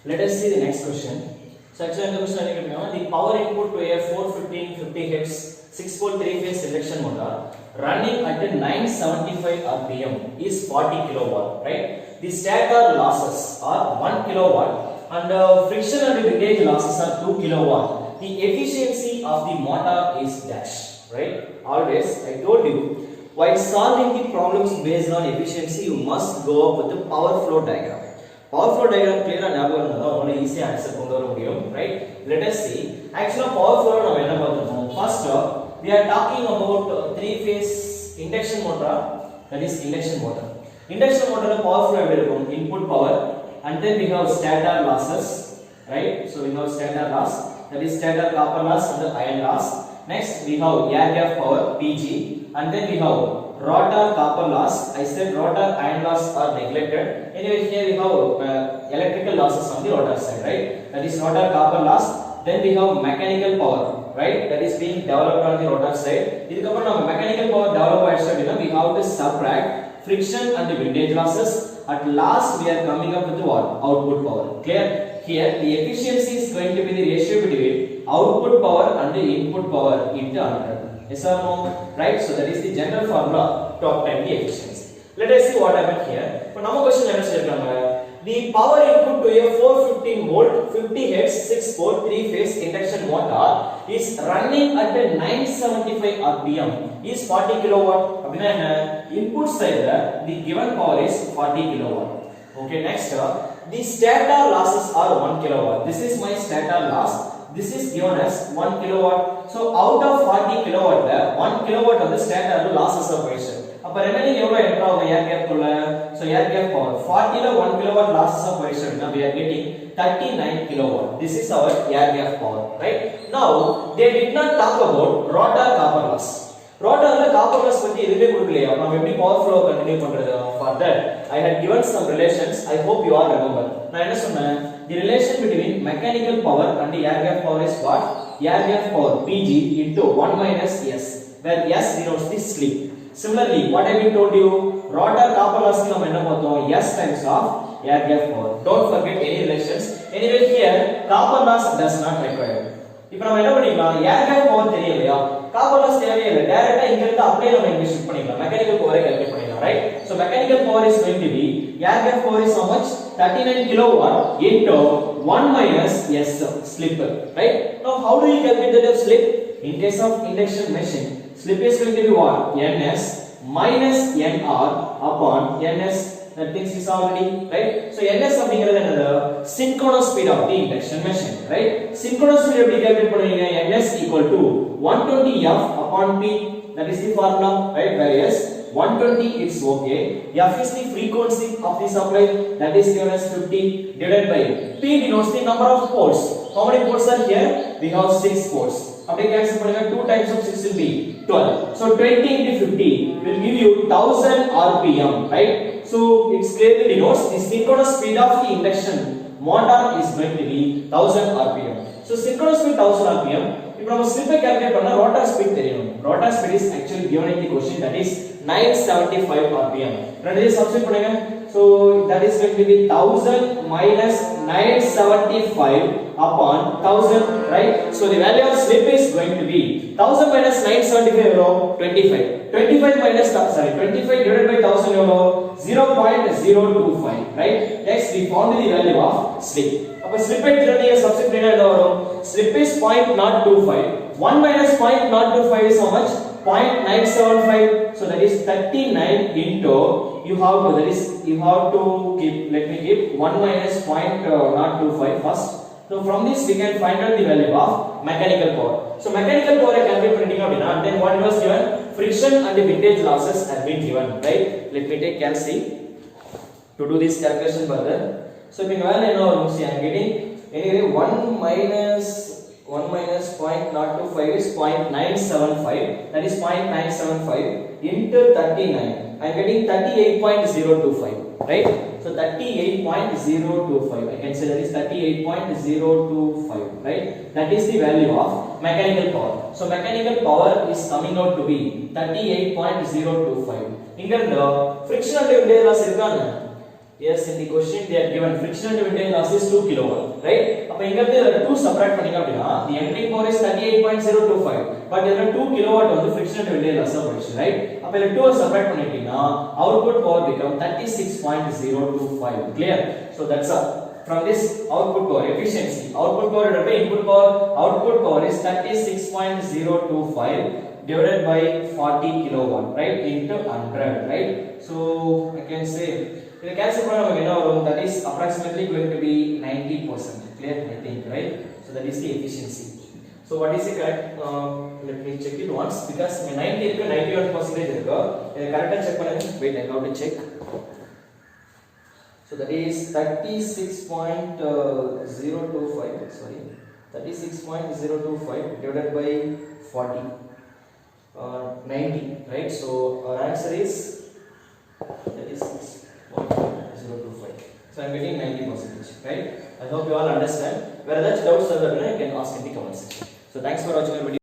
Let us see the next question. So actually the question is the power input to a 415 50 Hz 6-pole 3-phase induction motor running at 975 rpm is 40 kilowatt, right? The stator losses are 1 kilowatt and friction and windage losses are 2 kilowatt. The efficiency of the motor is dash, right? Always I told you, while solving the problems based on efficiency, you must go up with the power flow diagram. Power flow diagram clear and ஞாபகம் easy answer கொண்டு வர முடியும், right? Let us see. Actually power flow நம்ம என்ன பார்த்தோம்? First we are talking about 3-phase induction motor, that is induction motor. Induction motor power flow எப்படி இருக்கும்? Input power and then we have stator losses, right? So we have stator loss, that is stator copper loss and the iron loss. Next we have air gap power PG and then we have rotor copper loss. I said rotor iron loss are neglected. Anyway, here we have electrical losses on the rotor side, right? That is rotor copper loss. Then we have mechanical power, right? That is being developed on the rotor side. இதுக்கப்புறம் நம்ம mechanical power develop ஆயிடுச்சு அப்படினா we have to subtract friction and the windage losses. At last we are coming up with what? Output power. Clear? Here the efficiency is going to be the ratio between output power and the input power into 100. Yes or no? Right? So that is the general formula to obtain the efficiency. Let us see what happened here. For நம்ம question என்ன சொல்லிருக்காங்க? The power input to a 415 volt 50 Hz 6-pole 3-phase induction motor is running at 975 rpm is 40 kilowatt. அப்படினா என்ன? Input side the given power is 40 kilowatt. Okay, next the stator losses are 1 kilowatt. This is my stator loss. This is given as 1 kilowatt. So out of 40 kilowatt 1 kilowatt of the stator losses are போயிடுச்சு. அப்ப remaining எவ்வளவு enter ஆகும் air gap குள்ள? So air gap power 40 ல 1 kilowatt losses are போயிடுச்சுனா we are getting 39 kilowatt. This is our air gap power, right? Now they did not talk about rotor copper loss. ரோட்டர்ல copper loss பத்தி எதுவுமே கொடுக்கலையா? நம்ம எப்படி power flow continue பண்றது? For that I had given some relations. I hope you all remember. நான் என்ன சொன்னேன்? The relation between mechanical power and the air gap power is what? Air gap power Pg into 1 minus S, where S denotes the slip. Similarly, what I have told you, rotor copper loss க்கு நம்ம என்ன பார்த்தோம்? S times of air gap power. Don't forget any relations. Anyway, here copper loss does not require. இப்போ நம்ம என்ன பண்ணிக்கலாம்? air gap power தெரியலையா? copper loss தேவையில்லை. டைரக்ட்டா இங்க இருந்து அப்படியே நம்ம இங்க ஷிஃப்ட் பண்ணிக்கலாம். மெக்கானிக்கல் பவரை கால்குலேட் பண்ணிக்கலாம், right? So mechanical power is going to be air gap power is how much? 39 kilowatt into 1 minus S slip, right? Now how do you calculate the slip? In case of induction machine, slip is going to be what? Ns minus Nr upon Ns. That things is already, right? So Ns அப்படிங்கிறது என்னது? Synchronous speed of the induction machine, right? Synchronous speed எப்படி calculate பண்ணுவீங்க? Ns equal to 120 f upon p. That is the formula, right? Whereas 120 it's okay. F is the frequency of the supply, that is given as 50 divided by p denotes the number of poles. How many poles are here? We have 6 poles. அப்படியே cancel பண்ணுங்க. 2 times of 6 will be 12. So 20 into 50 will give you 1000 rpm, right? So it clearly denotes the synchronous speed of the induction motor is going to be 1000 rpm. So synchronous speed 1000 rpm. இப்போ நம்ம ஸ்லிப்பை calculate பண்ணா rotor speed தெரியணும். Rotor speed is actually given in the question, that is 975 rpm. ரெண்டையும் substitute பண்ணுங்க. So that is going to be 1000 minus 975 upon 1000, right? So the value of slip is going to be 1000 minus 975 euro 25. 25 minus 25 divided by 1000 euro 0.025, right? Next we found the value of slip. அப்ப slip எடுத்துட்டு நீங்க substitute பண்ணா என்ன வரும்? Slip is 0.025. 1 minus 0.025 is how much? 0.975. So that is 39 into you have to keep, let me keep 1 minus 0.025 first. So from this we can find out the value of mechanical power. So mechanical power calculate பண்ணிட்டீங்க அப்படினா then what was given? Friction and the windage losses have been given, right? Let me take calc to do this calculation further. So if you value என்ன வரும்? See I am getting anyway 1 minus 0.025 is 0.975, that is 0.975 into 39. I am getting 38.025, right? So 38.025, I can say that is 38.025, right? That is the value of mechanical power. So mechanical power is coming out to be 38.025. இங்க இருந்து friction and windage loss இருக்கானே Yes, in the question they are given frictional to maintain loss is 2 kilowatt, right? அப்ப இங்க இருந்து 2 subtract பண்ணீங்க அப்படினா the entering power is 38.025 but இதுல 2 kilowatt வந்து frictional to maintain loss போயிடுச்சு, right? அப்ப இதுல 2 subtract பண்ணிட்டீங்கன்னா output power become 36.025. clear? So that's all. From this output power efficiency, output power divided by input power, output power is 36.025 divided by 40 kilowatt, right, into 100, right? So I can say the cancel பண்ணா நமக்கு என்ன வரும், that is approximately going to be 90%. clear? I think, right? So that is the efficiency. So what is the correct, let me check it once because 90 இருக்கு 91% இருக்கு, இத கரெக்ட்டா check பண்ணுங்க. wait, I have to check. So that is 36.025, sorry, 36.025 divided by 40, 90, right? So our answer is 36.025. So I am getting 90%, right? I hope you all understand. Where that doubts are there, you can ask in the comment section. So thanks for watching our video.